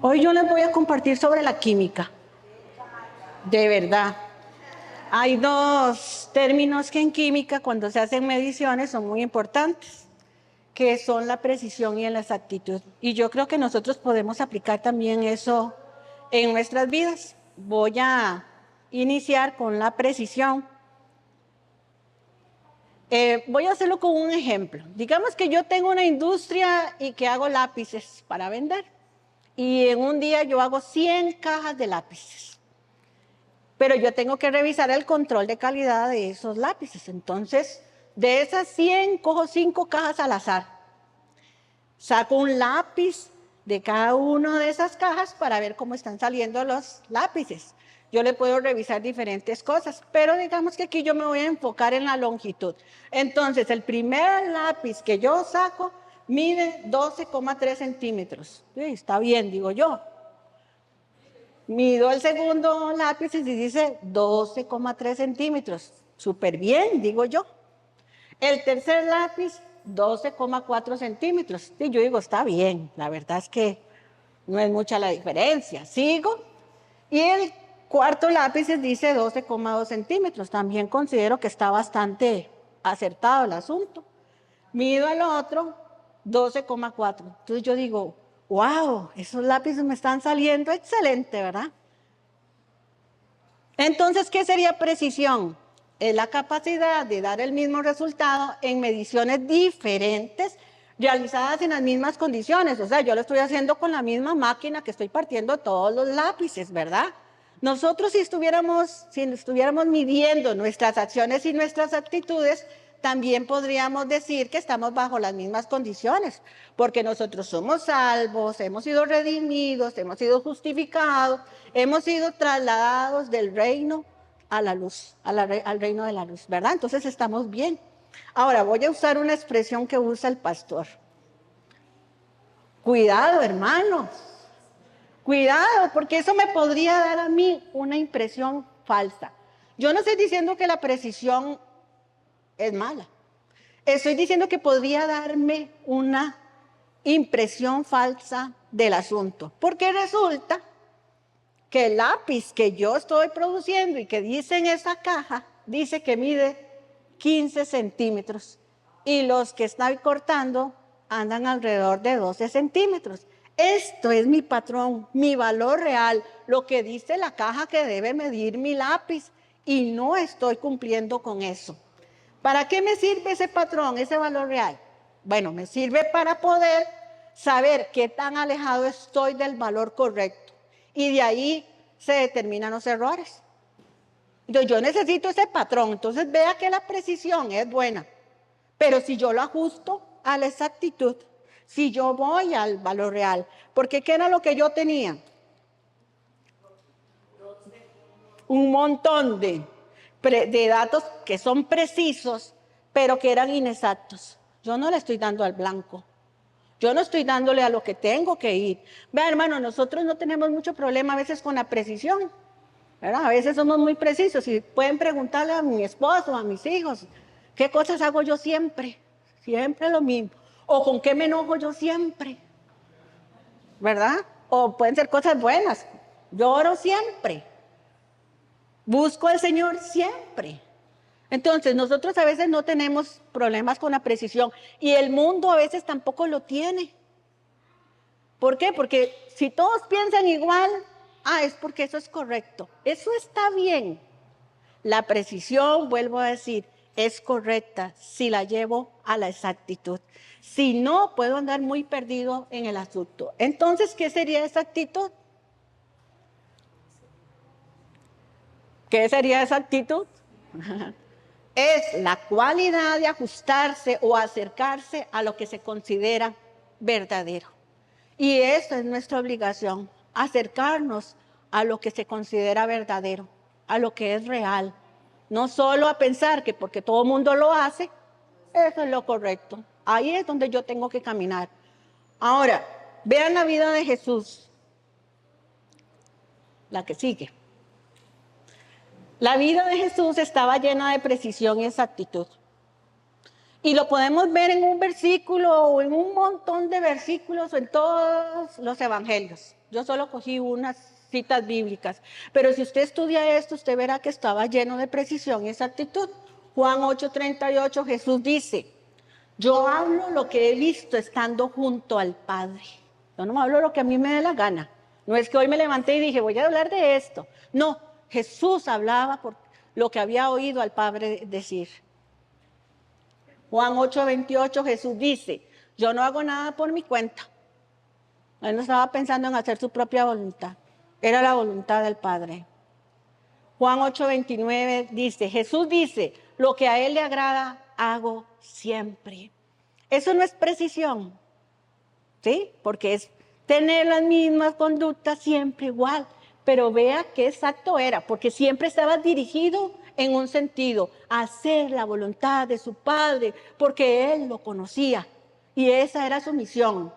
Hoy yo les voy a compartir sobre la química. De verdad. Hay dos términos que en química, cuando se hacen mediciones, son muy importantes, que son la precisión y la exactitud. Y yo creo que nosotros podemos aplicar también eso en nuestras vidas. Voy a iniciar con la precisión. Voy a hacerlo con un ejemplo. Digamos que yo tengo una industria y que hago lápices para vender. Y en un día yo hago 100 cajas de lápices. Pero yo tengo que revisar el control de calidad de esos lápices. Entonces, de esas 100, cojo 5 cajas al azar. Saco un lápiz de cada una de esas cajas para ver cómo están saliendo los lápices. Yo le puedo revisar diferentes cosas, pero digamos que aquí yo me voy a enfocar en la longitud. Entonces, el primer lápiz que yo saco mide 12,3 centímetros. Sí, está bien, digo yo. Mido el segundo lápiz y dice 12,3 centímetros. Súper bien, digo yo. El tercer lápiz, 12,4 centímetros. Y yo digo, está bien, la verdad es que no es mucha la diferencia. Sigo. Y el cuarto lápiz dice 12,2 centímetros. También considero que está bastante acertado el asunto. Mido el otro, 12,4. Entonces yo digo, wow, esos lápices me están saliendo excelente, ¿verdad? Entonces, ¿qué sería precisión? Es la capacidad de dar el mismo resultado en mediciones diferentes, realizadas en las mismas condiciones. O sea, yo lo estoy haciendo con la misma máquina que estoy partiendo todos los lápices, ¿verdad? Nosotros si estuviéramos midiendo nuestras acciones y nuestras actitudes, también podríamos decir que estamos bajo las mismas condiciones, porque nosotros somos salvos, hemos sido redimidos, hemos sido justificados, hemos sido trasladados del reino a la luz, al reino de la luz, ¿verdad? Entonces estamos bien. Ahora voy a usar una expresión que usa el pastor. Cuidado, hermanos. Cuidado, porque eso me podría dar a mí una impresión falsa. Yo no estoy diciendo que la precisión es mala. Estoy diciendo que podría darme una impresión falsa del asunto, porque resulta que el lápiz que yo estoy produciendo y que dice en esa caja, dice que mide 15 centímetros y los que estoy cortando andan alrededor de 12 centímetros. Esto es mi patrón, mi valor real, lo que dice la caja que debe medir mi lápiz y no estoy cumpliendo con eso. ¿Para qué me sirve ese patrón, ese valor real? Bueno, me sirve para poder saber qué tan alejado estoy del valor correcto. Y de ahí se determinan los errores. Entonces yo necesito ese patrón. Entonces vea que la precisión es buena. Pero si yo lo ajusto a la exactitud, si yo voy al valor real, porque ¿qué era lo que yo tenía? Un montón de datos que son precisos, pero que eran inexactos. Yo no le estoy dando al blanco. Yo no estoy dándole a lo que tengo que ir. Vea, hermano, nosotros no tenemos mucho problema a veces con la precisión, ¿verdad? A veces somos muy precisos y pueden preguntarle a mi esposo, a mis hijos, ¿qué cosas hago yo siempre? Siempre lo mismo. ¿O con qué me enojo yo siempre? ¿Verdad? O pueden ser cosas buenas. Lloro siempre. Busco al Señor siempre. Entonces, nosotros a veces no tenemos problemas con la precisión y el mundo a veces tampoco lo tiene. ¿Por qué? Porque si todos piensan igual, es porque eso es correcto. Eso está bien. La precisión, vuelvo a decir, es correcta si la llevo a la exactitud. Si no, puedo andar muy perdido en el asunto. Entonces, ¿qué sería exactitud? ¿Qué sería exactitud? Es la cualidad de ajustarse o acercarse a lo que se considera verdadero. Y esa es nuestra obligación, acercarnos a lo que se considera verdadero, a lo que es real. No solo a pensar que porque todo el mundo lo hace, eso es lo correcto. Ahí es donde yo tengo que caminar. Ahora, vean la vida de Jesús, la que sigue. La vida de Jesús estaba llena de precisión y exactitud. Y lo podemos ver en un versículo o en un montón de versículos o en todos los evangelios. Yo solo cogí unas citas bíblicas. Pero si usted estudia esto, usted verá que estaba lleno de precisión y exactitud. Juan 8:38, Jesús dice, yo hablo lo que he visto estando junto al Padre. Yo no hablo lo que a mí me dé la gana. No es que hoy me levanté y dije, voy a hablar de esto. No, Jesús hablaba por lo que había oído al Padre decir. Juan 8:28, Jesús dice, yo no hago nada por mi cuenta. Él no estaba pensando en hacer su propia voluntad. Era la voluntad del Padre. Juan 8:29 dice, Jesús dice, lo que a Él le agrada, hago siempre. Eso no es precisión, ¿sí? Porque es tener las mismas conductas siempre igual. Pero vea qué exacto era, porque siempre estaba dirigido en un sentido, a hacer la voluntad de su Padre, porque Él lo conocía. Y esa era su misión.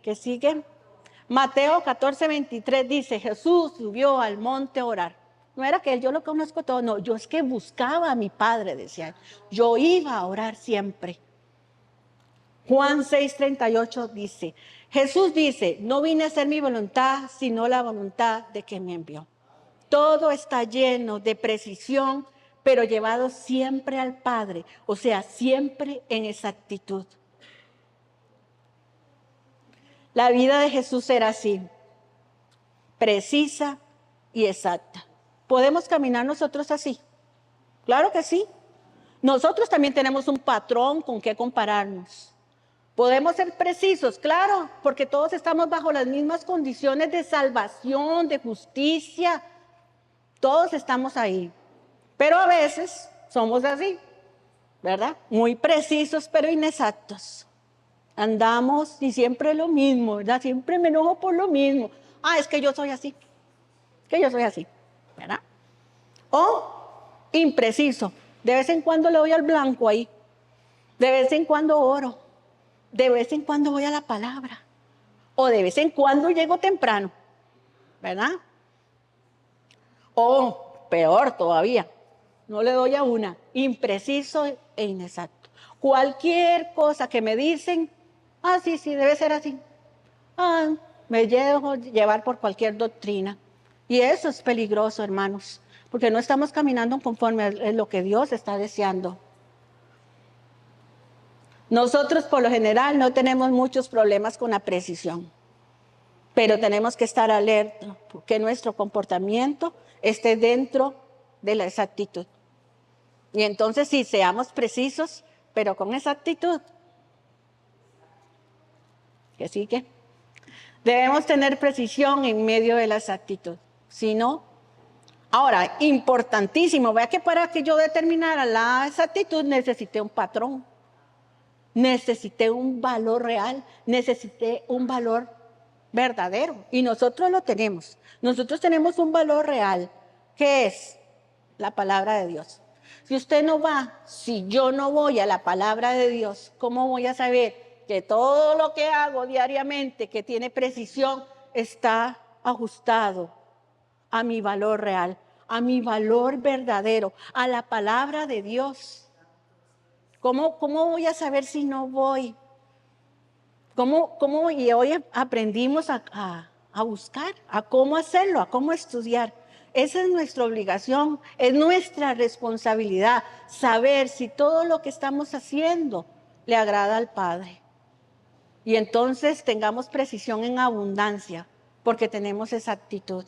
¿Qué sigue? Mateo 14:23 dice, Jesús subió al monte a orar. No era que yo lo conozco todo, no, yo es que buscaba a mi Padre, decía. Yo iba a orar siempre. Juan 6:38 dice, Jesús dice, no vine a hacer mi voluntad, sino la voluntad de quien me envió. Todo está lleno de precisión, pero llevado siempre al Padre, o sea, siempre en exactitud. La vida de Jesús era así, precisa y exacta. ¿Podemos caminar nosotros así? Claro que sí. Nosotros también tenemos un patrón con que compararnos. ¿Podemos ser precisos? Claro, porque todos estamos bajo las mismas condiciones de salvación, de justicia. Todos estamos ahí. Pero a veces somos así, ¿verdad? Muy precisos, pero inexactos. Andamos y siempre lo mismo, ¿verdad? Siempre me enojo por lo mismo. Ah, es que yo soy así. Que yo soy así, ¿verdad? O impreciso. De vez en cuando le doy al blanco ahí. De vez en cuando oro. De vez en cuando voy a la palabra. O de vez en cuando llego temprano, ¿verdad? O peor todavía, no le doy a una. Impreciso e inexacto. Cualquier cosa que me dicen, ah, sí, debe ser así. Ah, me dejo llevar por cualquier doctrina. Y eso es peligroso, hermanos, porque no estamos caminando conforme a lo que Dios está deseando. Nosotros, por lo general, no tenemos muchos problemas con la precisión, pero tenemos que estar alerta que nuestro comportamiento esté dentro de la exactitud. Y entonces sí, seamos precisos, pero con exactitud. ¿Qué sigue? Debemos tener precisión en medio de la exactitud. Si no, ahora, importantísimo, vea que para que yo determinara la exactitud necesité un patrón, necesité un valor real, necesité un valor verdadero. Y nosotros lo tenemos. Nosotros tenemos un valor real, que es la palabra de Dios. Si usted no va, si yo no voy a la palabra de Dios, ¿cómo voy a saber que todo lo que hago diariamente, que tiene precisión, está ajustado a mi valor real, a mi valor verdadero, a la palabra de Dios? ¿Cómo voy a saber si no voy? Y hoy aprendimos a buscar, a cómo hacerlo, a cómo estudiar. Esa es nuestra obligación, es nuestra responsabilidad, saber si todo lo que estamos haciendo le agrada al Padre. Y entonces tengamos precisión en abundancia, porque tenemos esa actitud.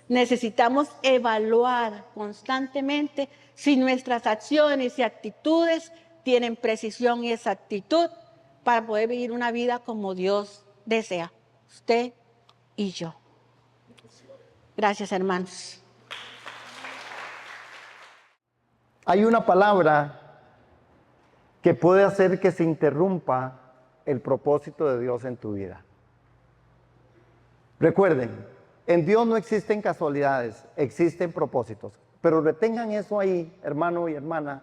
Necesitamos evaluar constantemente si nuestras acciones y actitudes tienen precisión y exactitud para poder vivir una vida como Dios desea, usted y yo. Gracias, hermanos. Hay una palabra que puede hacer que se interrumpa el propósito de Dios en tu vida. Recuerden, en Dios no existen casualidades, existen propósitos. Pero retengan eso ahí, hermano y hermana,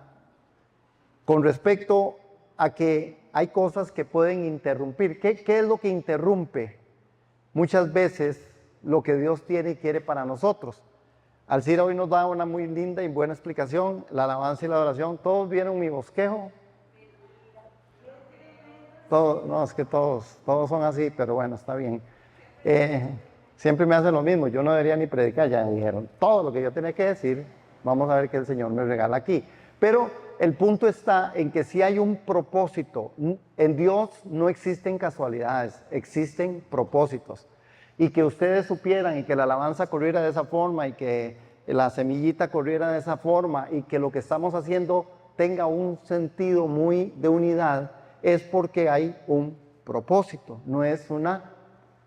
con respecto a que hay cosas que pueden interrumpir. ¿Qué es lo que interrumpe muchas veces lo que Dios tiene y quiere para nosotros? Alcira hoy nos da una muy linda y buena explicación, la alabanza y la adoración. ¿Todos vieron mi bosquejo? No, es que todos son así, pero bueno, está bien. Eh, Siempre me hacen lo mismo, yo no debería ni predicar, ya me dijeron todo lo que yo tenía que decir, vamos a ver qué el Señor me regala aquí. Pero el punto está en que si hay un propósito, en Dios no existen casualidades, existen propósitos. Y que ustedes supieran y que la alabanza corriera de esa forma y que la semillita corriera de esa forma y que lo que estamos haciendo tenga un sentido muy de unidad, es porque hay un propósito, no es una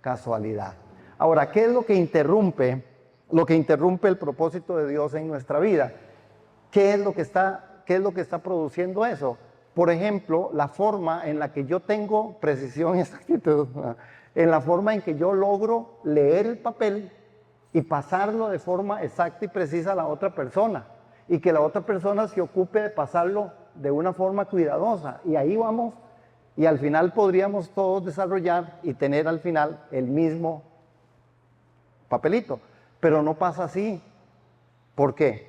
casualidad. Ahora, ¿qué es lo que interrumpe el propósito de Dios en nuestra vida? ¿Qué es lo que está produciendo eso? Por ejemplo, la forma en la que yo tengo precisión y exactitud, en la forma en que yo logro leer el papel y pasarlo de forma exacta y precisa a la otra persona, y que la otra persona se ocupe de pasarlo de una forma cuidadosa, y ahí vamos, y al final podríamos todos desarrollar y tener al final el mismo papelito, pero no pasa así. ¿Por qué?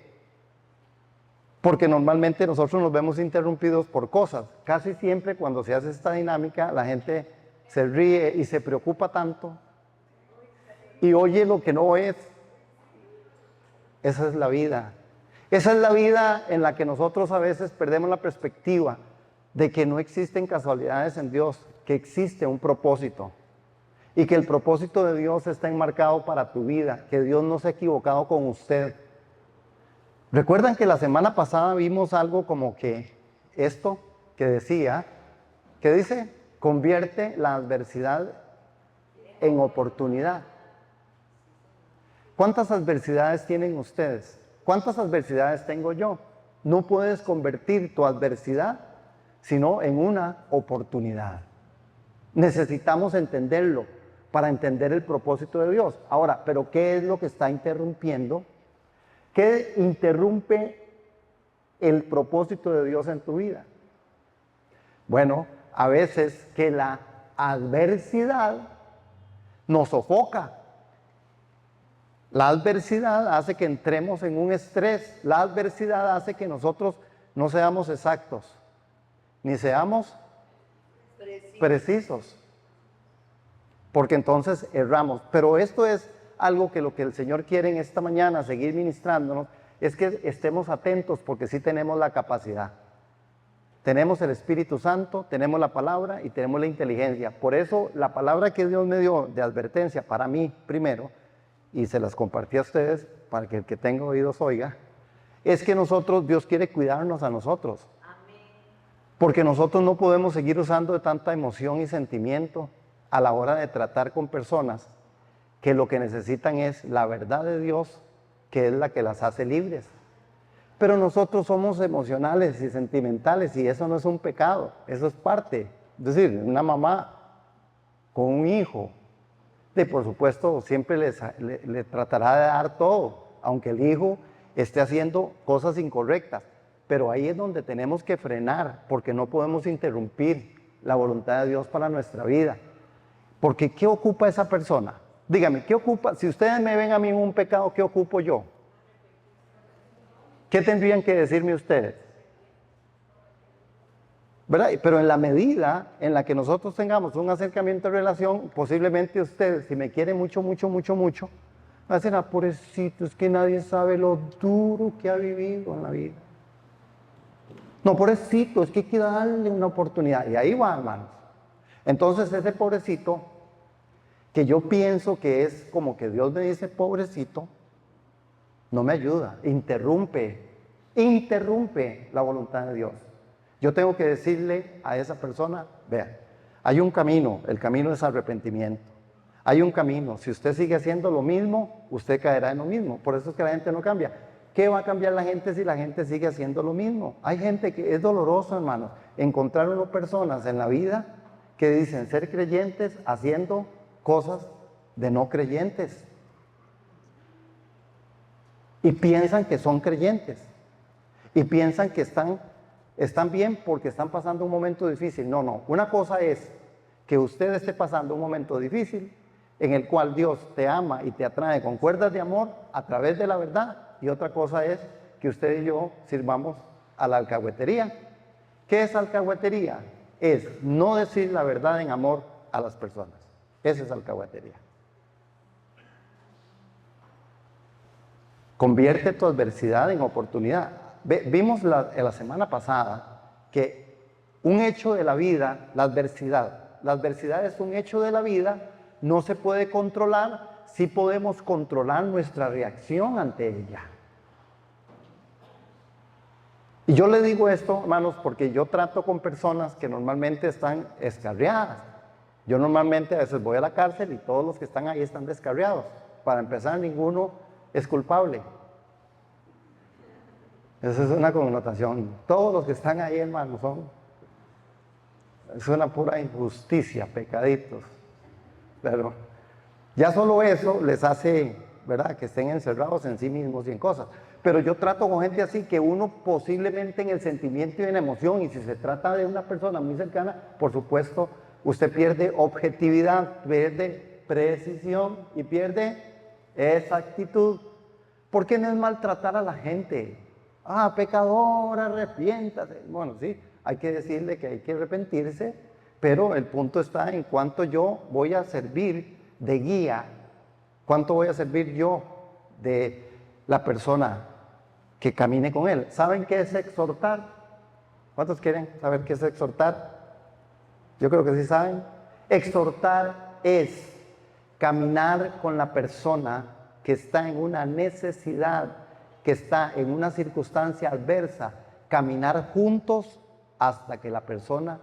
Porque normalmente nosotros nos vemos interrumpidos por cosas. Casi siempre cuando se hace esta dinámica, la gente se ríe y se preocupa tanto y oye lo que no es. Esa es la vida. Esa es la vida en la que nosotros a veces perdemos la perspectiva de que no existen casualidades en Dios, que existe un propósito. Y que el propósito de Dios está enmarcado para tu vida, que Dios no se ha equivocado con usted. Recuerdan que la semana pasada vimos algo como que esto que decía, que dice, convierte la adversidad en oportunidad. ¿Cuántas adversidades tienen ustedes? ¿Cuántas adversidades tengo yo? No puedes convertir tu adversidad sino en una oportunidad. Necesitamos entenderlo para entender el propósito de Dios. Ahora, ¿pero qué es lo que está interrumpiendo? ¿Qué interrumpe el propósito de Dios en tu vida? Bueno, a veces que la adversidad nos sofoca. La adversidad hace que entremos en un estrés. La adversidad hace que nosotros no seamos exactos, ni seamos precisos. Porque entonces erramos. Pero esto es algo que lo que el Señor quiere en esta mañana, seguir ministrándonos, es que estemos atentos porque sí tenemos la capacidad. Tenemos el Espíritu Santo, tenemos la palabra y tenemos la inteligencia. Por eso la palabra que Dios me dio de advertencia para mí primero, y se las compartí a ustedes para que el que tenga oídos oiga, es que Dios quiere cuidarnos a nosotros. Porque nosotros no podemos seguir usando de tanta emoción y sentimiento a la hora de tratar con personas que lo que necesitan es la verdad de Dios, que es la que las hace libres. Pero nosotros somos emocionales y sentimentales y eso no es un pecado, eso es parte. Es decir, una mamá con un hijo, por supuesto siempre le tratará de dar todo, aunque el hijo esté haciendo cosas incorrectas. Pero ahí es donde tenemos que frenar, porque no podemos interrumpir la voluntad de Dios para nuestra vida. Porque ¿qué ocupa esa persona? Dígame, ¿qué ocupa? Si ustedes me ven a mí en un pecado, ¿qué ocupo yo? ¿Qué tendrían que decirme ustedes? ¿Verdad? Pero en la medida en la que nosotros tengamos un acercamiento de relación, posiblemente ustedes, si me quieren mucho, mucho, mucho, mucho, van a decir, ah, pobrecito, es que nadie sabe lo duro que ha vivido en la vida. No, pobrecito, es que hay que darle una oportunidad. Y ahí va, hermanos. Entonces ese pobrecito, que yo pienso que es como que Dios me dice pobrecito, no me ayuda, interrumpe la voluntad de Dios. Yo tengo que decirle a esa persona, vea, hay un camino, el camino es arrepentimiento. Hay un camino, si usted sigue haciendo lo mismo, usted caerá en lo mismo. Por eso es que la gente no cambia. ¿Qué va a cambiar la gente si la gente sigue haciendo lo mismo? Hay gente que es doloroso, hermano, encontrar personas en la vida que dicen ser creyentes haciendo cosas de no creyentes. Y piensan que son creyentes. Y piensan que están bien porque están pasando un momento difícil. No, no. Una cosa es que usted esté pasando un momento difícil en el cual Dios te ama y te atrae con cuerdas de amor a través de la verdad. Y otra cosa es que usted y yo sirvamos a la alcahuetería. ¿Qué es alcahuetería? Es no decir la verdad en amor a las personas. Esa es alcahuetería. Convierte tu adversidad en oportunidad. Vimos la semana pasada que un hecho de la vida, la adversidad es un hecho de la vida, no se puede controlar, sí podemos controlar nuestra reacción ante ella. Y yo le digo esto, hermanos, porque yo trato con personas que normalmente están escarriadas. Yo normalmente a veces voy a la cárcel y todos los que están ahí están descarriados. Para empezar, ninguno es culpable. Esa es una connotación. Todos los que están ahí, hermanos, es una pura injusticia, pecaditos. Pero ya solo eso les hace, ¿verdad?, que estén encerrados en sí mismos y en cosas. Pero yo trato con gente así que uno posiblemente en el sentimiento y en la emoción, y si se trata de una persona muy cercana, por supuesto, usted pierde objetividad, pierde precisión y pierde exactitud. Porque no es maltratar a la gente. Ah, pecador, arrepiéntase. Bueno, sí, hay que decirle que hay que arrepentirse, pero el punto está en cuánto yo voy a servir de guía, cuánto voy a servir yo de la persona que camine con él. ¿Saben qué es exhortar? ¿Cuántos quieren saber qué es exhortar? Yo creo que sí saben. Exhortar es caminar con la persona que está en una necesidad, que está en una circunstancia adversa, caminar juntos hasta que la persona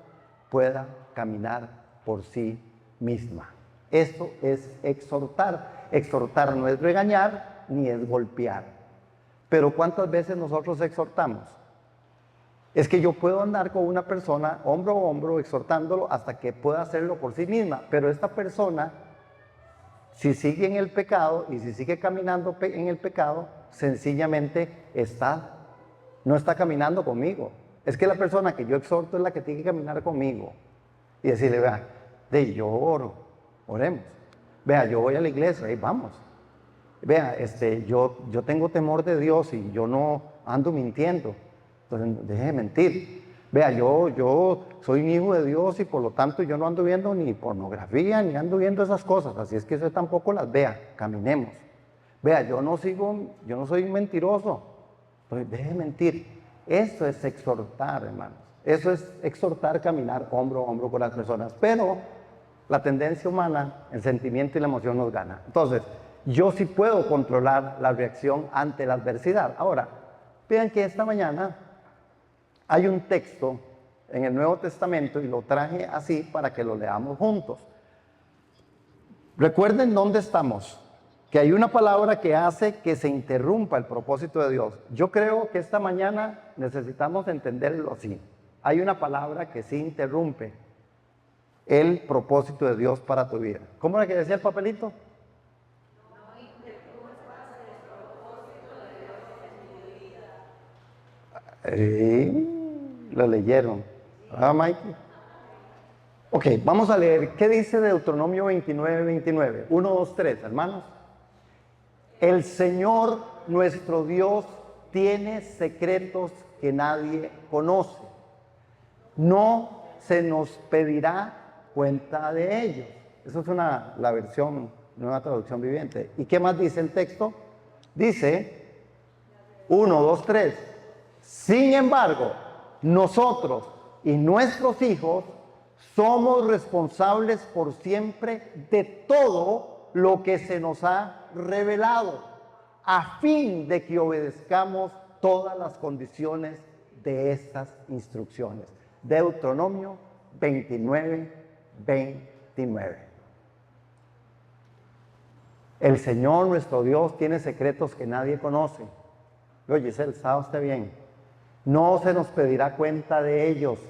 pueda caminar por sí misma. Esto es exhortar. Exhortar no es regañar ni es golpear. Pero ¿cuántas veces nosotros exhortamos? Es que yo puedo andar con una persona hombro a hombro exhortándolo hasta que pueda hacerlo por sí misma, pero esta persona, si sigue en el pecado y si sigue caminando en el pecado, sencillamente no está caminando conmigo. Es que la persona que yo exhorto es la que tiene que caminar conmigo y decirle, vea, yo oro, oremos. Vea, yo voy a la iglesia, ahí vamos. Vea, yo tengo temor de Dios y yo no ando mintiendo. Entonces, deje de mentir. Vea, yo soy un hijo de Dios y por lo tanto yo no ando viendo ni pornografía, ni ando viendo esas cosas. Así es que usted tampoco las vea. Caminemos. Vea, yo no soy un mentiroso. Entonces, deje de mentir. Eso es exhortar, hermanos. Eso es exhortar, caminar hombro a hombro con las personas. Pero la tendencia humana, el sentimiento y la emoción nos gana. Entonces, yo sí puedo controlar la reacción ante la adversidad. Ahora, vean que esta mañana hay un texto en el Nuevo Testamento y lo traje así para que lo leamos juntos. Recuerden dónde estamos, que hay una palabra que hace que se interrumpa el propósito de Dios. Yo creo que esta mañana necesitamos entenderlo así. Hay una palabra que sí interrumpe el propósito de Dios para tu vida. ¿Cómo era que decía el papelito? Lo leyeron. ¿Ah, Mikey? Ok, vamos a leer. ¿Qué dice Deuteronomio 29:29? 1, 2, 3, hermanos. El Señor nuestro Dios tiene secretos que nadie conoce. No se nos pedirá cuenta de ellos. Esa es la versión, nueva traducción viviente. ¿Y qué más dice el texto? Dice 1, 2, 3. Sin embargo, nosotros y nuestros hijos somos responsables por siempre de todo lo que se nos ha revelado, a fin de que obedezcamos todas las condiciones de estas instrucciones. Deuteronomio 29:29. El Señor nuestro Dios tiene secretos que nadie conoce. Oye, Giselle, ¿sabe usted bien? No se nos pedirá cuenta de ellos.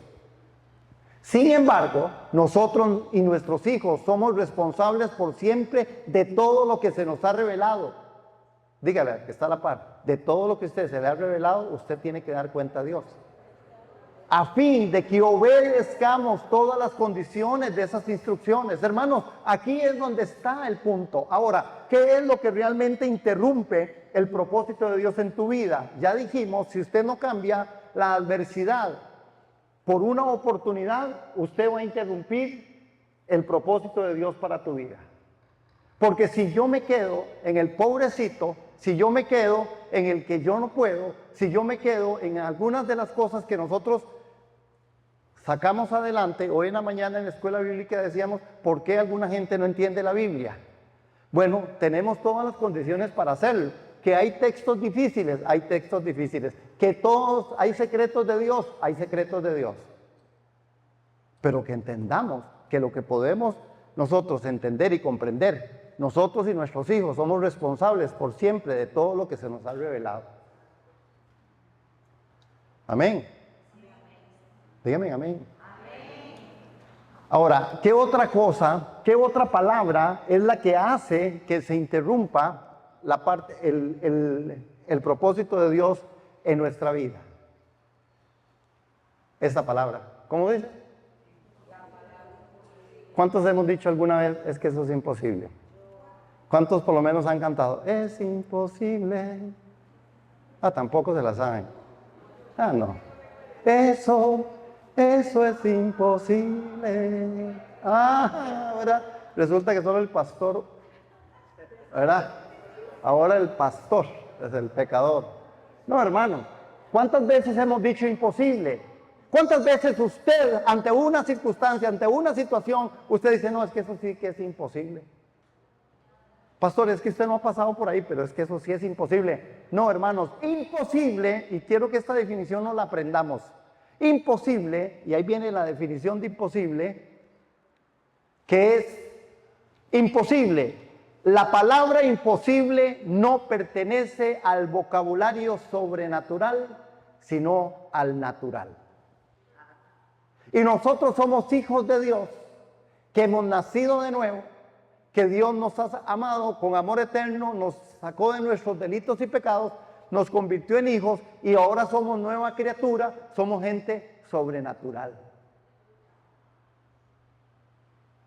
Sin embargo, nosotros y nuestros hijos somos responsables por siempre de todo lo que se nos ha revelado. Dígale, que está a la par. De todo lo que usted se le ha revelado, usted tiene que dar cuenta a Dios. A fin de que obedezcamos todas las condiciones de esas instrucciones. Hermanos, aquí es donde está el punto. Ahora, ¿qué es lo que realmente interrumpe el propósito de Dios en tu vida? Ya dijimos, si usted no cambia la adversidad por una oportunidad, usted va a interrumpir el propósito de Dios para tu vida. Porque si yo me quedo en el pobrecito, si yo me quedo en el que yo no puedo, si yo me quedo en algunas de las cosas que nosotros sacamos adelante? Hoy en la mañana en la escuela bíblica decíamos, ¿por qué alguna gente no entiende la Biblia? Bueno, tenemos todas las condiciones para hacerlo. Que hay textos difíciles, hay textos difíciles. Que todos, hay secretos de Dios, hay secretos de Dios. Pero que entendamos que lo que podemos nosotros entender y comprender, nosotros y nuestros hijos somos responsables por siempre de todo lo que se nos ha revelado. Amén. Dígame amén. Ahora, ¿qué otra cosa, qué otra palabra es la que hace que se interrumpa la parte, el propósito de Dios en nuestra vida? Esta palabra. ¿Cómo dice? ¿Cuántos hemos dicho alguna vez, es que eso es imposible? ¿Cuántos por lo menos han cantado, es imposible? Ah, tampoco se la saben. Ah, no. Eso es imposible. Ah, ¿verdad? Resulta que solo el pastor, ¿verdad? Ahora el pastor es el pecador. No, hermano. ¿Cuántas veces hemos dicho imposible? ¿Cuántas veces usted, ante una circunstancia, ante una situación, usted dice, no, es que eso sí que es imposible? Pastor, es que usted no ha pasado por ahí, pero es que eso sí es imposible. No, hermanos, imposible, y quiero que esta definición nos la aprendamos. Imposible, y ahí viene la definición de imposible, que es imposible. La palabra imposible no pertenece al vocabulario sobrenatural, sino al natural. Y nosotros somos hijos de Dios, que hemos nacido de nuevo, que Dios nos ha amado con amor eterno, nos sacó de nuestros delitos y pecados, nos convirtió en hijos y ahora somos nueva criatura, somos gente sobrenatural.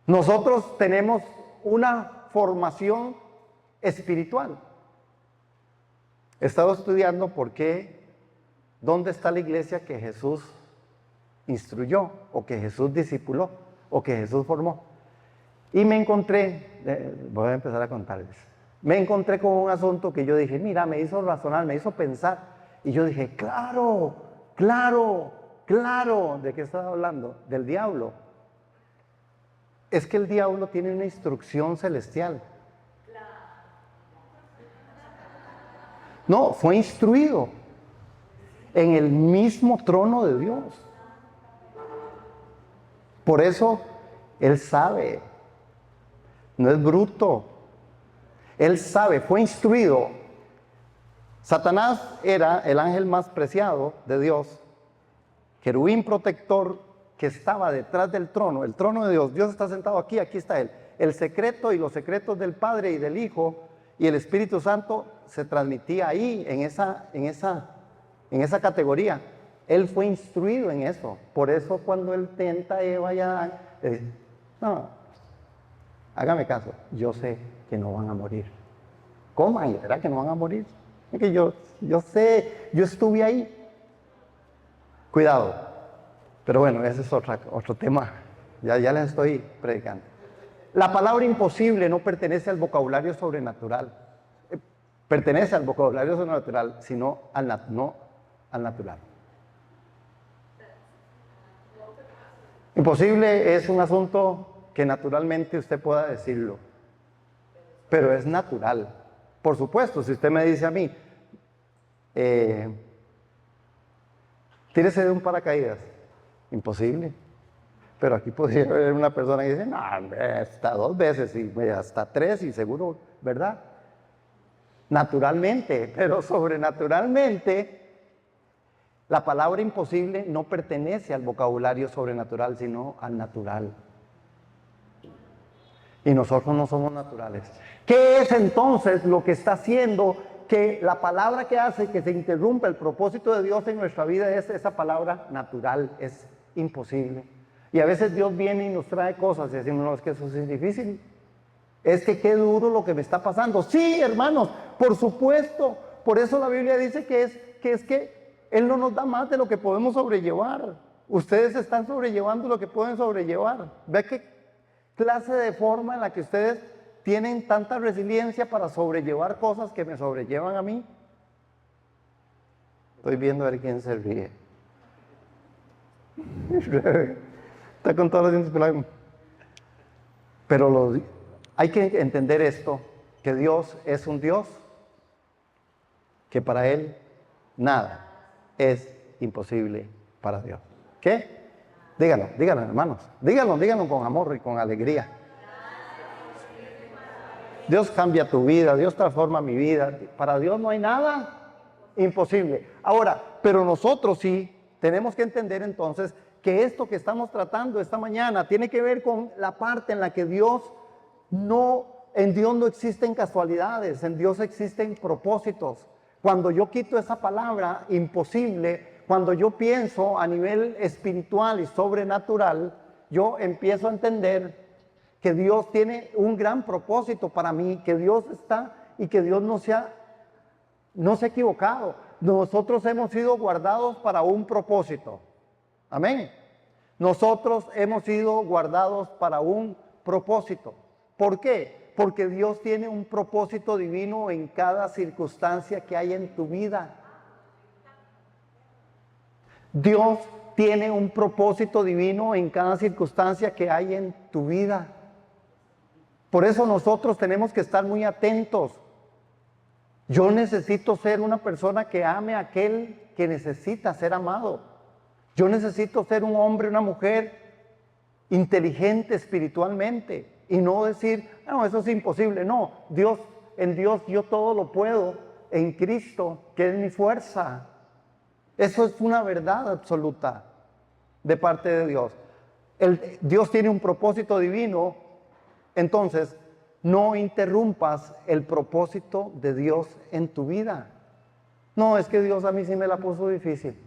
Nosotros tenemos una formación espiritual. He estado estudiando dónde está la iglesia que Jesús instruyó, o que Jesús discipuló, o que Jesús formó. Y me encontré, voy a empezar a contarles, me encontré con un asunto que yo dije, mira, me hizo razonar, me hizo pensar, y yo dije, claro, ¿de qué estaba hablando? Del diablo. Es que el diablo tiene una instrucción celestial. No, fue instruido en el mismo trono de Dios. Por eso, él sabe, no es bruto. Él sabe, fue instruido. Satanás era el ángel más preciado de Dios, querubín protector que estaba detrás del trono, el trono de Dios. Dios está sentado aquí, aquí está Él. El secreto y los secretos del Padre y del Hijo y el Espíritu Santo se transmitía ahí, en esa categoría. Él fue instruido en eso. Por eso cuando Él tenta a Eva y a Adán, le dice, no, hágame caso, yo sé que no van a morir. Coman, ¿verdad que no van a morir? Es que yo sé, yo estuve ahí. Cuidado. Pero bueno, ese es otro tema. Ya les estoy predicando. La palabra imposible no pertenece al vocabulario sobrenatural. Pertenece al vocabulario sobrenatural, sino no al natural. Imposible es un asunto que naturalmente usted pueda decirlo, pero es natural. Por supuesto, si usted me dice a mí, tírese de un paracaídas, imposible. Pero aquí podría haber una persona que dice, no, hasta 2 veces, y hasta 3, y seguro, ¿verdad? Naturalmente, pero sobrenaturalmente, la palabra imposible no pertenece al vocabulario sobrenatural, sino al natural. Y nosotros no somos naturales. ¿Qué es entonces lo que está haciendo que la palabra que hace que se interrumpa el propósito de Dios en nuestra vida es esa palabra natural, es imposible? Y a veces Dios viene y nos trae cosas y decimos, no, es que eso sí es difícil. Es que qué duro lo que me está pasando. Sí, hermanos, por supuesto. Por eso la Biblia dice que Él no nos da más de lo que podemos sobrellevar. Ustedes están sobrellevando lo que pueden sobrellevar. ¿Ve qué clase de forma en la que ustedes tienen tanta resiliencia para sobrellevar cosas que me sobrellevan a mí? Estoy viendo a ver quién se ríe. Está con todos los dientes pelados. Pero hay que entender esto, que Dios es un Dios que para Él nada es imposible para Dios. ¿Qué? Díganlo, díganlo, hermanos. Díganlo con amor y con alegría. Dios cambia tu vida, Dios transforma mi vida. Para Dios no hay nada imposible. Ahora, pero nosotros sí tenemos que entender entonces que esto que estamos tratando esta mañana tiene que ver con la parte en la que en Dios no existen casualidades, en Dios existen propósitos. Cuando yo quito esa palabra imposible, cuando yo pienso a nivel espiritual y sobrenatural, yo empiezo a entender que Dios tiene un gran propósito para mí, que Dios está y que Dios no se ha equivocado. Nosotros hemos sido guardados para un propósito. Amén. Nosotros hemos sido guardados para un propósito. ¿Por qué? Porque Dios tiene un propósito divino en cada circunstancia que hay en tu vida. Dios tiene un propósito divino en cada circunstancia que hay en tu vida. Por eso nosotros tenemos que estar muy atentos. Yo necesito ser una persona que ame a aquel que necesita ser amado. Yo necesito ser un hombre, una mujer inteligente espiritualmente y no decir, no, eso es imposible. No, en Dios yo todo lo puedo en Cristo, que es mi fuerza. Eso es una verdad absoluta de parte de Dios. Dios tiene un propósito divino, entonces no interrumpas el propósito de Dios en tu vida. No, es que Dios a mí sí me la puso difícil.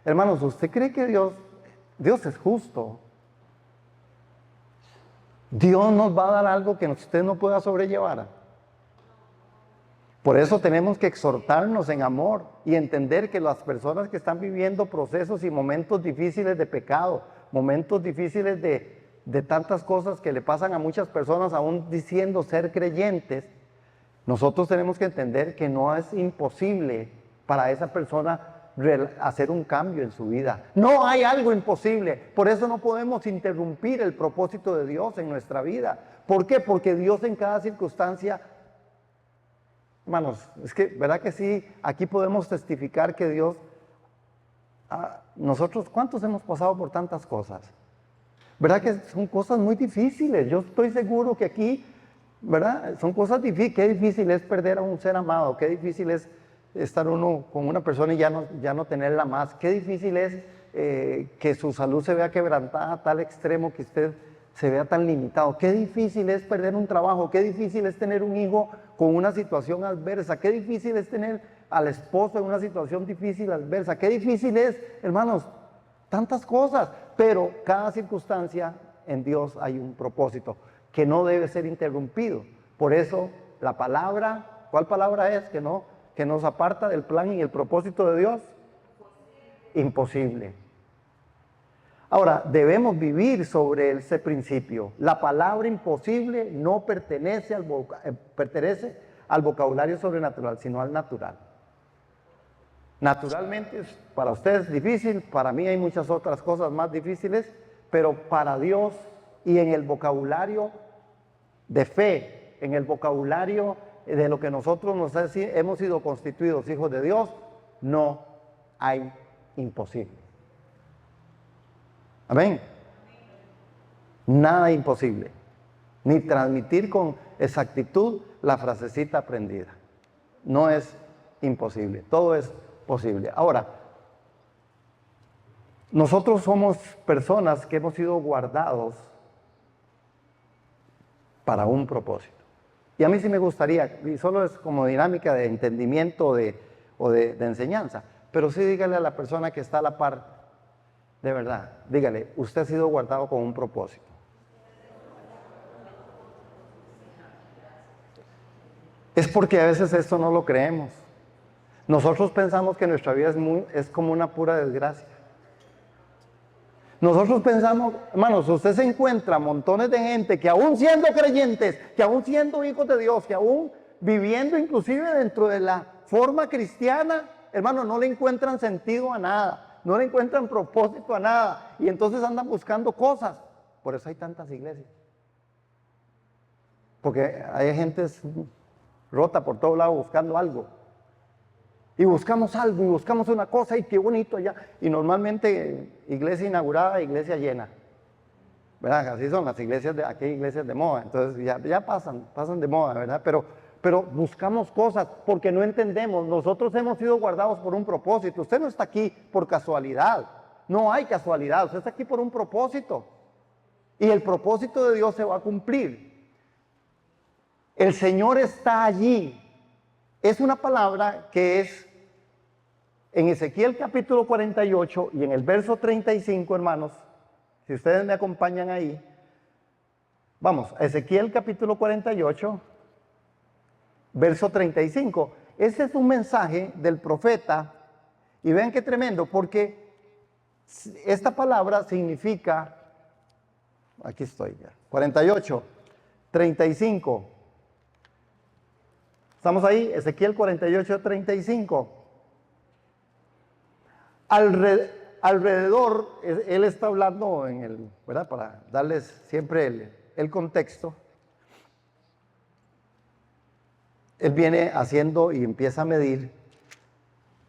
Hermanos, ¿usted cree que Dios es justo? Dios nos va a dar algo que usted no pueda sobrellevar. Por eso tenemos que exhortarnos en amor y entender que las personas que están viviendo procesos y momentos difíciles de pecado, momentos difíciles de tantas cosas que le pasan a muchas personas aún diciendo ser creyentes, nosotros tenemos que entender que no es imposible para esa persona hacer un cambio en su vida. No hay algo imposible. Por eso no podemos interrumpir el propósito de Dios en nuestra vida. ¿Por qué? Porque Dios en cada circunstancia, hermanos, es que, ¿verdad que sí? Aquí podemos testificar que Dios, nosotros, ¿cuántos hemos pasado por tantas cosas? ¿Verdad que son cosas muy difíciles? Yo estoy seguro que aquí, ¿verdad? Son cosas difíciles. Qué difícil es perder a un ser amado, qué difícil es estar uno con una persona y ya no tenerla más. Qué difícil es que su salud se vea quebrantada a tal extremo que usted se vea tan limitado. Qué difícil es perder un trabajo. Qué difícil es tener un hijo con una situación adversa. Qué difícil es tener al esposo en una situación difícil, adversa. Qué difícil es, hermanos, tantas cosas. Pero cada circunstancia en Dios hay un propósito que no debe ser interrumpido. Por eso la palabra, ¿cuál palabra es? Que nos aparta del plan y el propósito de Dios. Imposible. Ahora, debemos vivir sobre ese principio. La palabra imposible no pertenece al vocabulario sobrenatural, sino al natural. Naturalmente, para ustedes es difícil, para mí hay muchas otras cosas más difíciles, pero para Dios y en el vocabulario de fe, en el vocabulario de lo que nosotros hemos sido constituidos hijos de Dios, no hay imposible. Amén. Nada imposible. Ni transmitir con exactitud la frasecita aprendida. No es imposible. Todo es posible. Ahora, nosotros somos personas que hemos sido guardados para un propósito. Y a mí sí me gustaría, y solo es como dinámica de entendimiento o de enseñanza, pero sí dígale a la persona que está a la par, de verdad, dígale, usted ha sido guardado con un propósito. Es porque a veces esto no lo creemos. Nosotros pensamos que nuestra vida es como una pura desgracia. Nosotros pensamos, hermanos, usted se encuentra montones de gente que aún siendo creyentes, que aún siendo hijos de Dios, que aún viviendo inclusive dentro de la forma cristiana, hermano, no le encuentran sentido a nada, no le encuentran propósito a nada, y entonces andan buscando cosas. Por eso hay tantas iglesias. Porque hay gente rota por todos lados buscando algo. Y buscamos algo, y buscamos una cosa, y qué bonito allá. Y normalmente iglesia inaugurada, iglesia llena. ¿Verdad? Así son las iglesias, aquí hay iglesias de moda. Entonces ya pasan de moda, ¿verdad? Pero buscamos cosas porque no entendemos. Nosotros hemos sido guardados por un propósito. Usted no está aquí por casualidad. No hay casualidad. Usted está aquí por un propósito. Y el propósito de Dios se va a cumplir. El Señor está allí. Es una palabra que es en Ezequiel capítulo 48 y en el verso 35, hermanos. Si ustedes me acompañan ahí. Vamos, Ezequiel capítulo 48, verso 35. Ese es un mensaje del profeta. Y vean qué tremendo, porque esta palabra significa, aquí estoy ya, 48, 35. ¿Estamos ahí? Ezequiel 48, 35. Alrededor, él está hablando ¿verdad? Para darles siempre el contexto. Él viene haciendo y empieza a medir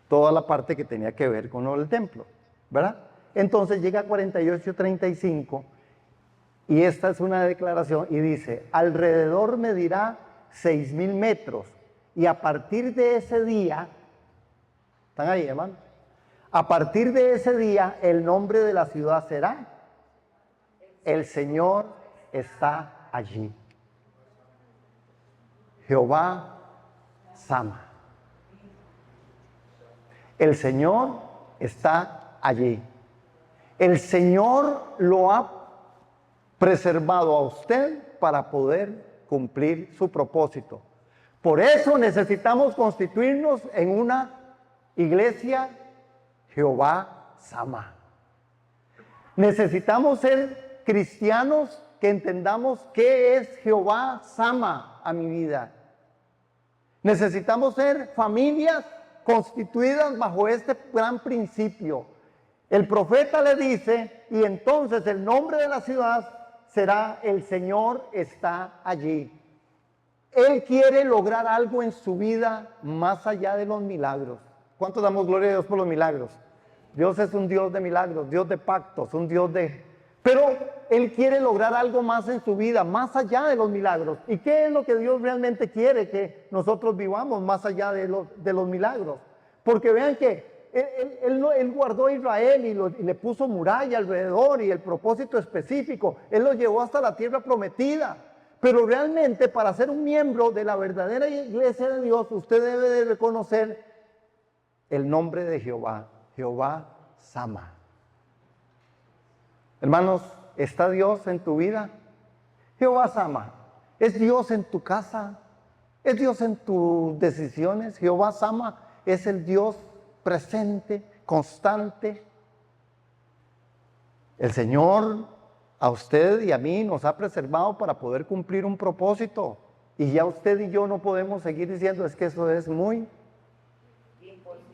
toda la parte que tenía que ver con el templo, ¿verdad? Entonces llega a 48:35 y esta es una declaración y dice, alrededor medirá 6,000 metros y a partir de ese día, ¿están ahí, hermano? A partir de ese día el nombre de la ciudad será, el Señor está allí. Jehová Sama. El Señor está allí. El Señor lo ha preservado a usted para poder cumplir su propósito. Por eso necesitamos constituirnos en una iglesia Jehová Sama. Necesitamos ser cristianos que entendamos qué es Jehová Sama a mi vida. Necesitamos ser familias constituidas bajo este gran principio. El profeta le dice, y entonces el nombre de la ciudad será el Señor está allí. Él quiere lograr algo en su vida más allá de los milagros. ¿Cuánto damos gloria a Dios por los milagros? Dios es un Dios de milagros, Dios de pactos, un Dios de... Pero Él quiere lograr algo más en su vida, más allá de los milagros. ¿Y qué es lo que Dios realmente quiere que nosotros vivamos más allá de los milagros? Porque vean que Él guardó a Israel y le puso muralla alrededor y el propósito específico. Él lo llevó hasta la tierra prometida. Pero realmente para ser un miembro de la verdadera iglesia de Dios, usted debe de reconocer el nombre de Jehová, Jehová Sama. Hermanos, ¿está Dios en tu vida? Jehová Sama. ¿Es Dios en tu casa? ¿Es Dios en tus decisiones? Jehová Sama es el Dios presente, constante. El Señor a usted y a mí nos ha preservado para poder cumplir un propósito. Y ya usted y yo no podemos seguir diciendo, es que eso es muy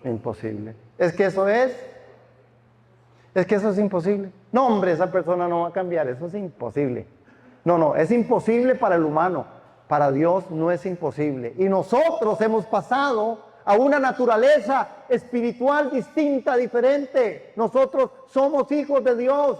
imposible. Es que eso es imposible. No, hombre, esa persona no va a cambiar, eso es imposible. No, es imposible para el humano. Para Dios no es imposible. Y nosotros hemos pasado a una naturaleza espiritual distinta, diferente. Nosotros somos hijos de Dios.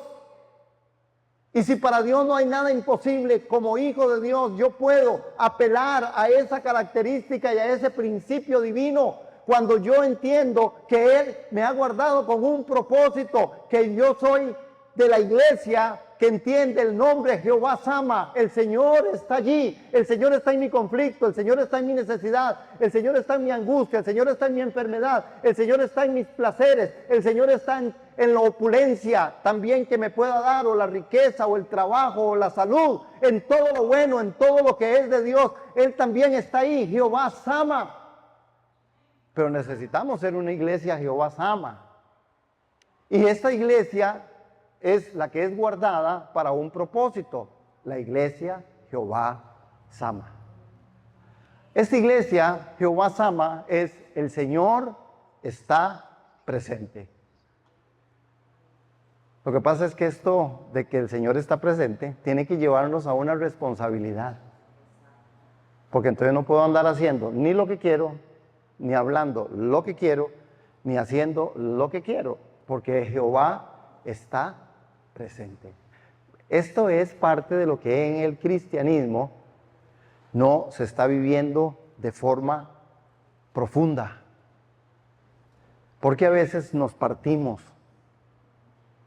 Y si para Dios no hay nada imposible, como hijo de Dios, yo puedo apelar a esa característica y a ese principio divino cuando yo entiendo que Él me ha guardado con un propósito, que yo soy de la iglesia que entiende el nombre Jehová Sama. El Señor está allí, el Señor está en mi conflicto, el Señor está en mi necesidad, el Señor está en mi angustia, el Señor está en mi enfermedad, el Señor está en mis placeres, el Señor está en la opulencia también que me pueda dar, o la riqueza, o el trabajo, o la salud, en todo lo bueno, en todo lo que es de Dios. Él también está ahí, Jehová Sama. Pero necesitamos ser una iglesia Jehová Sama. Y esta iglesia es la que es guardada para un propósito, la iglesia Jehová Sama. Esta iglesia Jehová Sama es el Señor está presente. Lo que pasa es que esto de que el Señor está presente tiene que llevarnos a una responsabilidad. Porque entonces no puedo andar haciendo ni lo que quiero, ni hablando lo que quiero, ni haciendo lo que quiero, porque Jehová está presente. Esto es parte de lo que en el cristianismo no se está viviendo de forma profunda. Porque a veces nos partimos.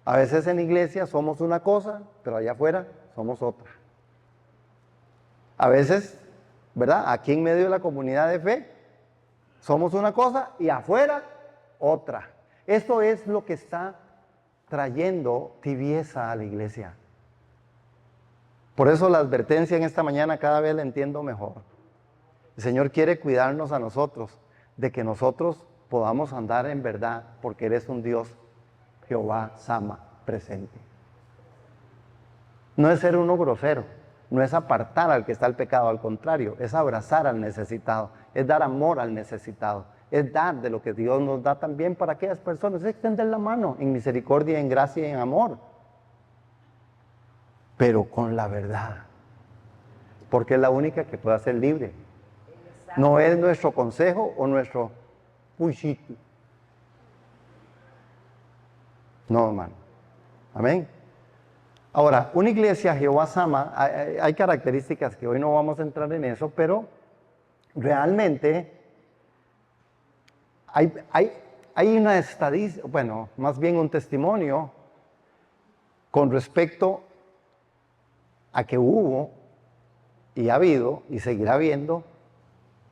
A veces en la iglesia somos una cosa, pero allá afuera somos otra. A veces, ¿verdad? Aquí en medio de la comunidad de fe, somos una cosa y afuera otra. Esto es lo que está trayendo tibieza a la iglesia. Por eso la advertencia en esta mañana cada vez la entiendo mejor. El Señor quiere cuidarnos a nosotros, de que nosotros podamos andar en verdad, porque Él es un Dios, Jehová Sama, presente. No es ser uno grosero, no es apartar al que está el pecado, al contrario, es abrazar al necesitado, es dar amor al necesitado, es dar de lo que Dios nos da también para aquellas personas, es extender la mano en misericordia, en gracia y en amor, pero con la verdad, porque es la única que puede hacer libre. No es nuestro consejo o nuestro puchito. No, hermano. Amén. Ahora, una iglesia Jehová Sama, hay características que hoy no vamos a entrar en eso, pero realmente hay una estadística, bueno, más bien un testimonio con respecto a que hubo y ha habido y seguirá habiendo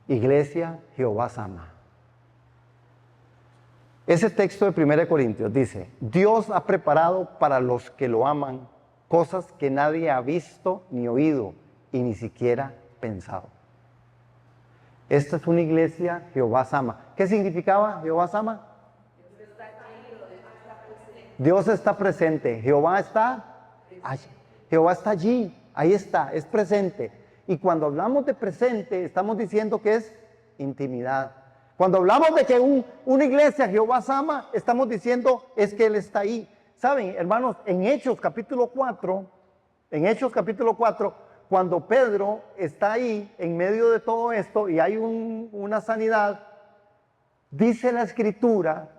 iglesia Jehová Sama. Ese texto de 1 Corintios dice: Dios ha preparado para los que lo aman cosas que nadie ha visto ni oído y ni siquiera pensado. Esta es una iglesia Jehová Sama. ¿Qué significaba Jehová Sama? Dios está presente. Jehová está allí. Jehová está allí. Ahí está, es presente. Y cuando hablamos de presente, estamos diciendo que es intimidad. Cuando hablamos de que una iglesia Jehová Sama, estamos diciendo es que Él está ahí. Saben, hermanos, en Hechos capítulo 4, cuando Pedro está ahí en medio de todo esto y hay una sanidad, dice la escritura,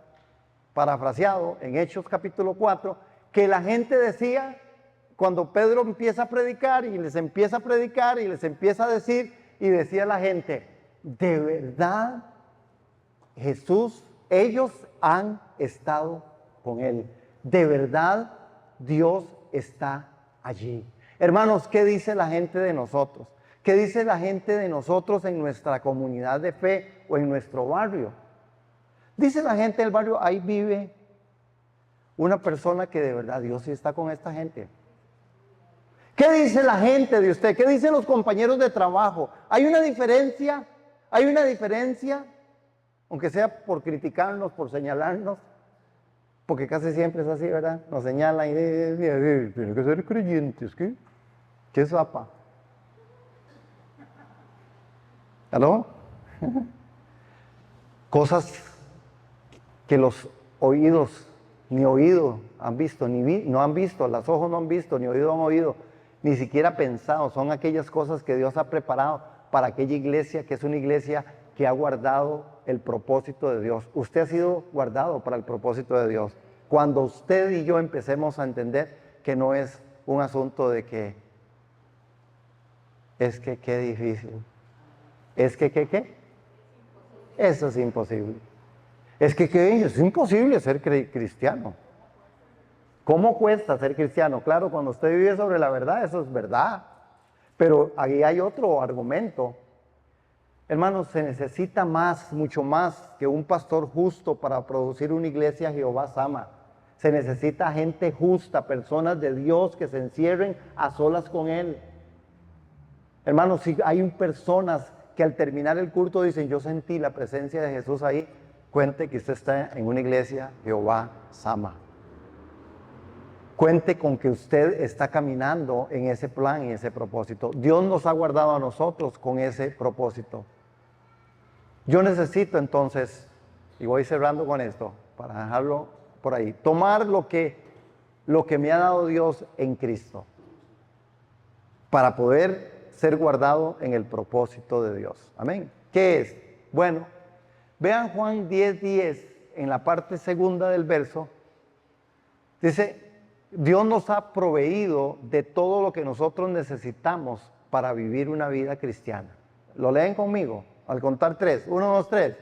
parafraseado en Hechos capítulo 4, que la gente decía, cuando Pedro empieza a predicar y les empieza a predicar y les empieza a decir, y decía la gente, de verdad Jesús, ellos han estado con Él. De verdad, Dios está allí. Hermanos, ¿qué dice la gente de nosotros? ¿Qué dice la gente de nosotros en nuestra comunidad de fe o en nuestro barrio? Dice la gente del barrio, ahí vive una persona que de verdad Dios sí está con esta gente. ¿Qué dice la gente de usted? ¿Qué dicen los compañeros de trabajo? ¿Hay una diferencia? ¿Hay una diferencia? Aunque sea por criticarnos, por señalarnos. Porque casi siempre es así, ¿verdad? Nos señalan y dicen, tiene que ser creyentes, ¿qué? ¿Qué zapa? ¿Aló? Cosas que los oídos, ni oído han visto, no han visto, los ojos no han visto, ni oído han oído, ni siquiera pensado. Son aquellas cosas que Dios ha preparado para aquella iglesia que es una iglesia que ha guardado el propósito de Dios. Usted ha sido guardado para el propósito de Dios. Cuando usted y yo empecemos a entender que no es un asunto de que es que qué difícil, es que qué, eso es imposible. Es que es imposible ser cristiano. ¿Cómo cuesta ser cristiano? Claro, cuando usted vive sobre la verdad, eso es verdad. Pero ahí hay otro argumento. Hermanos, se necesita más, mucho más que un pastor justo para producir una iglesia Jehová Sama. Se necesita gente justa, personas de Dios que se encierren a solas con Él. Hermanos, si hay personas que al terminar el culto dicen, yo sentí la presencia de Jesús ahí, cuente que usted está en una iglesia Jehová Sama. Cuente con que usted está caminando en ese plan, en ese propósito. Dios nos ha guardado a nosotros con ese propósito. Yo necesito entonces y voy cerrando con esto, para dejarlo por ahí. Tomar lo que me ha dado Dios en Cristo, para poder ser guardado en el propósito de Dios. Amén. ¿Qué es? Bueno, vean Juan 10:10, en la parte segunda del verso, dice, Dios nos ha proveído de todo lo que nosotros necesitamos para vivir una vida cristiana. ¿Lo leen conmigo? Al contar 3. 1, 2, 3.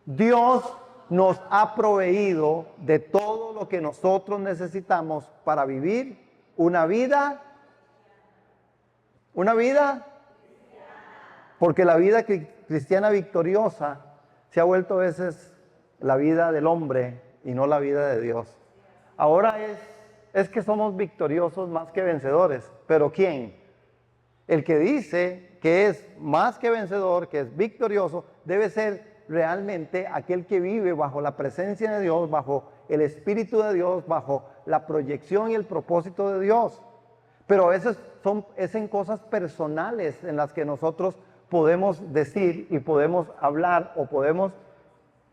Dios nos ha proveído de todo lo que nosotros necesitamos para vivir una vida, porque la vida cristiana victoriosa se ha vuelto a veces la vida del hombre y no la vida de Dios. Ahora es que somos victoriosos más que vencedores, pero ¿quién? El que dice que es más que vencedor, que es victorioso, debe ser realmente aquel que vive bajo la presencia de Dios, bajo el Espíritu de Dios, bajo la proyección y el propósito de Dios. Pero a veces es en cosas personales en las que nosotros podemos decir y podemos hablar o podemos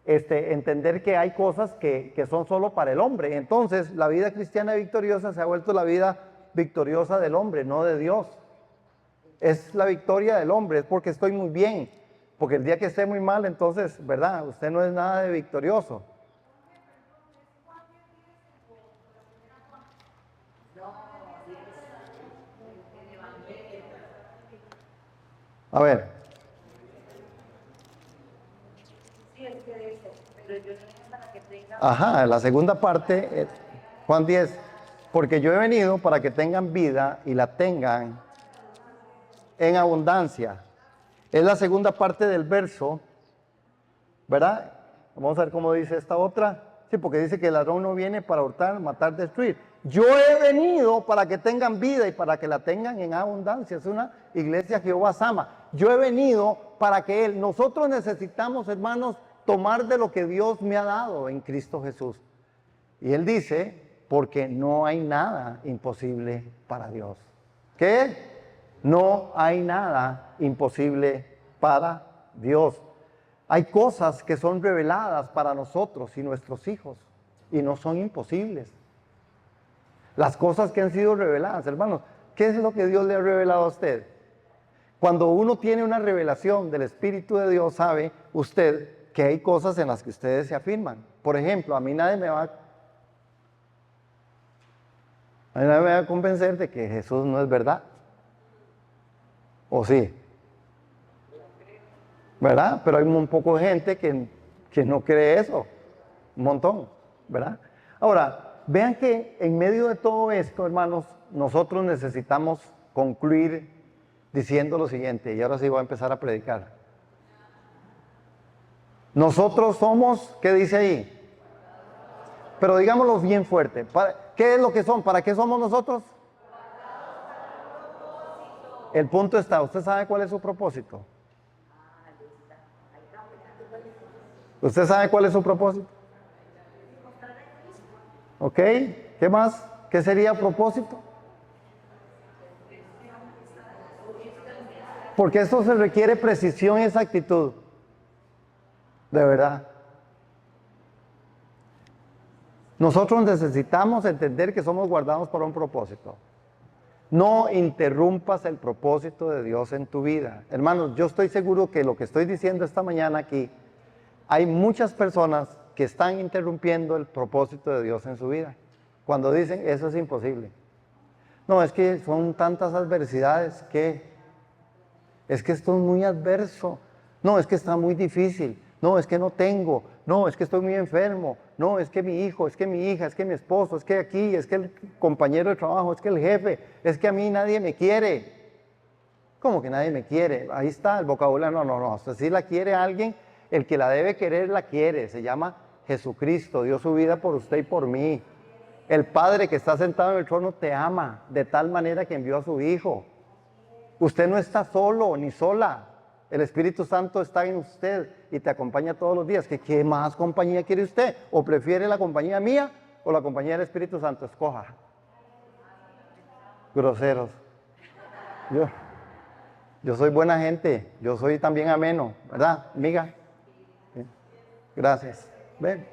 entender que hay cosas que son solo para el hombre. Entonces la vida cristiana victoriosa se ha vuelto la vida victoriosa del hombre, no de Dios. Es la victoria del hombre, es porque estoy muy bien, porque el día que esté muy mal, entonces, ¿verdad? Usted no es nada de victorioso. A ver. Ajá, la segunda parte, Juan 10, porque yo he venido para que tengan vida y la tengan en abundancia. Es la segunda parte del verso, ¿verdad? Vamos a ver cómo dice esta otra. Sí, porque dice que el ladrón no viene para hurtar, matar, destruir. Yo he venido para que tengan vida y para que la tengan en abundancia. Es una iglesia Jehová Sama. Yo he venido para que nosotros necesitamos, hermanos, tomar de lo que Dios me ha dado en Cristo Jesús. Y Él dice, porque no hay nada imposible para Dios. ¿Qué? No hay nada imposible para Dios. Hay cosas que son reveladas para nosotros y nuestros hijos y no son imposibles. Las cosas que han sido reveladas, hermanos, ¿qué es lo que Dios le ha revelado a usted? Cuando uno tiene una revelación del Espíritu de Dios, sabe usted que hay cosas en las que ustedes se afirman. Por ejemplo, a mí nadie me va a convencer de que Jesús no es verdad. ¿O sí? ¿Verdad? Pero hay un poco de gente que no cree eso. Un montón, ¿verdad? Ahora, vean que en medio de todo esto, hermanos, nosotros necesitamos concluir diciendo lo siguiente, y ahora sí voy a empezar a predicar. Nosotros somos, ¿qué dice ahí? Pero digámoslo bien fuerte. ¿Qué es lo que son? ¿Para qué somos nosotros? El punto está, ¿usted sabe cuál es su propósito? ¿Usted sabe cuál es su propósito? ¿Ok? ¿Qué más? ¿Qué sería propósito? Porque esto se requiere precisión y exactitud. De verdad. Nosotros necesitamos entender que somos guardados para un propósito. No interrumpas el propósito de Dios en tu vida. Hermanos, yo estoy seguro que lo que estoy diciendo esta mañana aquí, hay muchas personas que están interrumpiendo el propósito de Dios en su vida. Cuando dicen, eso es imposible. No, es que son tantas adversidades que es que esto es muy adverso. No, es que está muy difícil. No, es que no tengo. No, es que estoy muy enfermo. No, es que mi hijo, es que mi hija, es que mi esposo, es que aquí, es que el compañero de trabajo, es que el jefe, es que a mí nadie me quiere. ¿Cómo que nadie me quiere? Ahí está el vocabulario. No. Si sí la quiere alguien, el que la debe querer la quiere. Se llama Jesucristo. Dio su vida por usted y por mí. El Padre que está sentado en el trono te ama de tal manera que envió a su Hijo. Usted no está solo ni sola. El Espíritu Santo está en usted y te acompaña todos los días. ¿Qué más compañía quiere usted? ¿O prefiere la compañía mía o la compañía del Espíritu Santo? Escoja. Groseros. Yo soy buena gente. Yo soy también ameno, ¿verdad, amiga? ¿Sí? Gracias. Ven.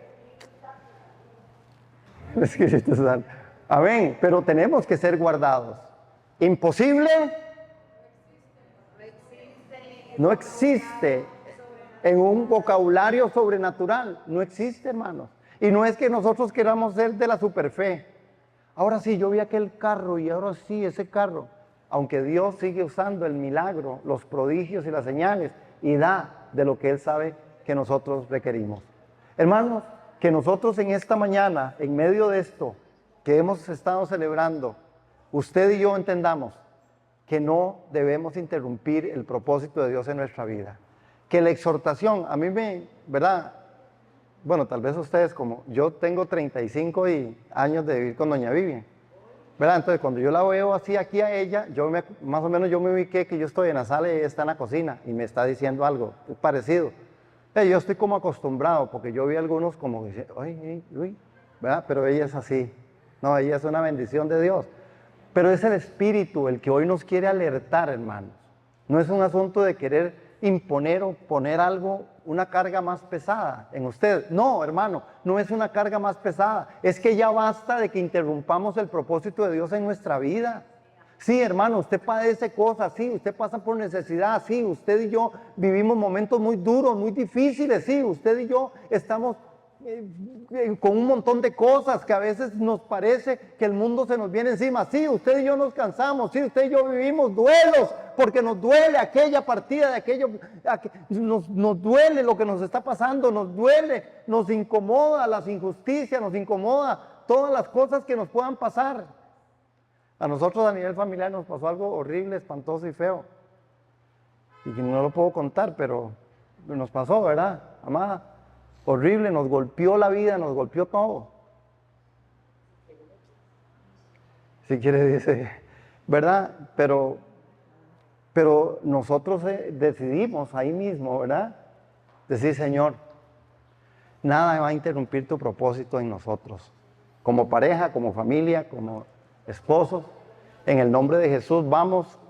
Espíritu Santo. Amén. Pero tenemos que ser guardados. Imposible. No existe en un vocabulario sobrenatural. No existe, hermanos. Y no es que nosotros queramos ser de la superfe. Ahora sí, yo vi aquel carro y ahora sí, ese carro. Aunque Dios sigue usando el milagro, los prodigios y las señales y da de lo que Él sabe que nosotros requerimos. Hermanos, que nosotros en esta mañana, en medio de esto que hemos estado celebrando, usted y yo entendamos que no debemos interrumpir el propósito de Dios en nuestra vida. Que la exhortación, a mí ¿verdad? Bueno, tal vez ustedes como, yo tengo 35 años de vivir con doña Vivian, ¿verdad? Entonces cuando yo la veo así aquí a ella, más o menos yo me ubiqué que yo estoy en la sala y ella está en la cocina y me está diciendo algo parecido. Yo estoy como acostumbrado porque yo vi algunos como que dicen, ay, uy, ¿verdad? Pero ella es así. No, ella es una bendición de Dios. Pero es el Espíritu el que hoy nos quiere alertar, hermanos. No es un asunto de querer imponer o poner algo, una carga más pesada en usted. No, hermano, no es una carga más pesada. Es que ya basta de que interrumpamos el propósito de Dios en nuestra vida. Sí, hermano, usted padece cosas, sí, usted pasa por necesidad, sí, usted y yo vivimos momentos muy duros, muy difíciles, sí, usted y yo estamos con un montón de cosas que a veces nos parece que el mundo se nos viene encima. Sí, usted y yo nos cansamos, sí, usted y yo vivimos duelos porque nos duele aquella partida de aquello, nos duele lo que nos está pasando, nos duele, nos incomoda las injusticias, nos incomoda todas las cosas que nos puedan pasar. A nosotros a nivel familiar nos pasó algo horrible, espantoso y feo. Y que no lo puedo contar, pero nos pasó, ¿verdad, amada? Horrible, nos golpeó la vida, nos golpeó todo. Si quiere dice, ¿verdad? Pero nosotros decidimos ahí mismo, ¿verdad? Decir, Señor, nada va a interrumpir tu propósito en nosotros. Como pareja, como familia, como esposos, en el nombre de Jesús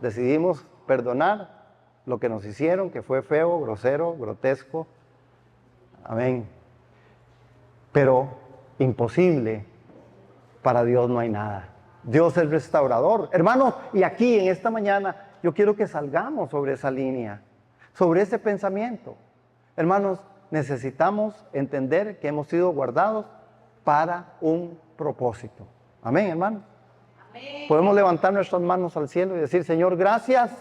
decidimos perdonar lo que nos hicieron, que fue feo, grosero, grotesco. Amén. Pero imposible, para Dios no hay nada. Dios es restaurador. Hermanos, y aquí en esta mañana yo quiero que salgamos sobre esa línea, sobre ese pensamiento. Hermanos, necesitamos entender que hemos sido guardados para un propósito. Amén, hermanos. Podemos levantar nuestras manos al cielo y decir, Señor, gracias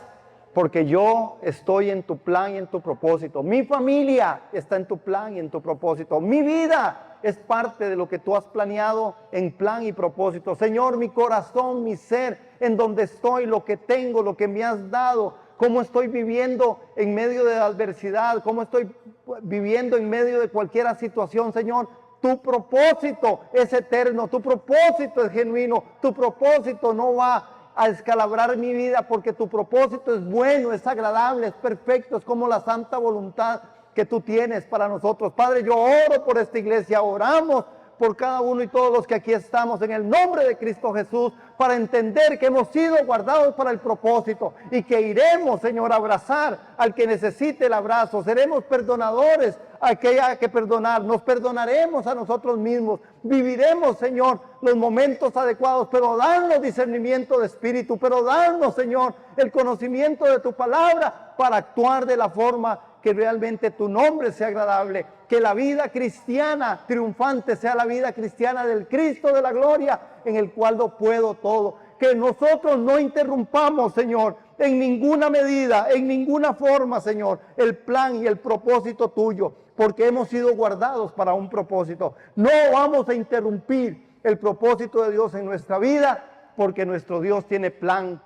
porque yo estoy en tu plan y en tu propósito. Mi familia está en tu plan y en tu propósito. Mi vida es parte de lo que tú has planeado en plan y propósito. Señor, mi corazón, mi ser, en donde estoy, lo que tengo, lo que me has dado, cómo estoy viviendo en medio de la adversidad, cómo estoy viviendo en medio de cualquier situación, Señor. Tu propósito es eterno, tu propósito es genuino, tu propósito no va a descalabrar mi vida porque tu propósito es bueno, es agradable, es perfecto, es como la santa voluntad que tú tienes para nosotros. Padre, yo oro por esta iglesia, oramos por cada uno y todos los que aquí estamos en el nombre de Cristo Jesús para entender que hemos sido guardados para el propósito y que iremos, Señor, a abrazar al que necesite el abrazo. Seremos perdonadores al que haya que perdonar. Nos perdonaremos a nosotros mismos. Viviremos, Señor, los momentos adecuados, pero danos discernimiento de espíritu, pero danos, Señor, el conocimiento de tu palabra para actuar de la forma que realmente tu nombre sea agradable, que la vida cristiana triunfante sea la vida cristiana del Cristo de la gloria, en el cual lo puedo todo. Que nosotros no interrumpamos, Señor, en ninguna medida, en ninguna forma, Señor, el plan y el propósito tuyo, porque hemos sido guardados para un propósito. No vamos a interrumpir el propósito de Dios en nuestra vida, porque nuestro Dios tiene plan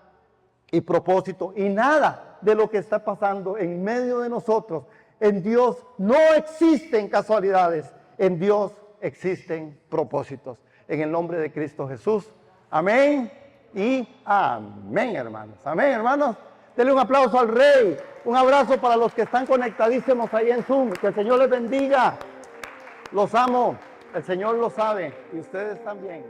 y propósito, y nada de lo que está pasando en medio de nosotros, en Dios no existen casualidades, en Dios existen propósitos. En el nombre de Cristo Jesús, amén y amén, hermanos. Amén, hermanos. Denle un aplauso al Rey, un abrazo para los que están conectadísimos ahí en Zoom, que el Señor les bendiga. Los amo, el Señor lo sabe y ustedes también.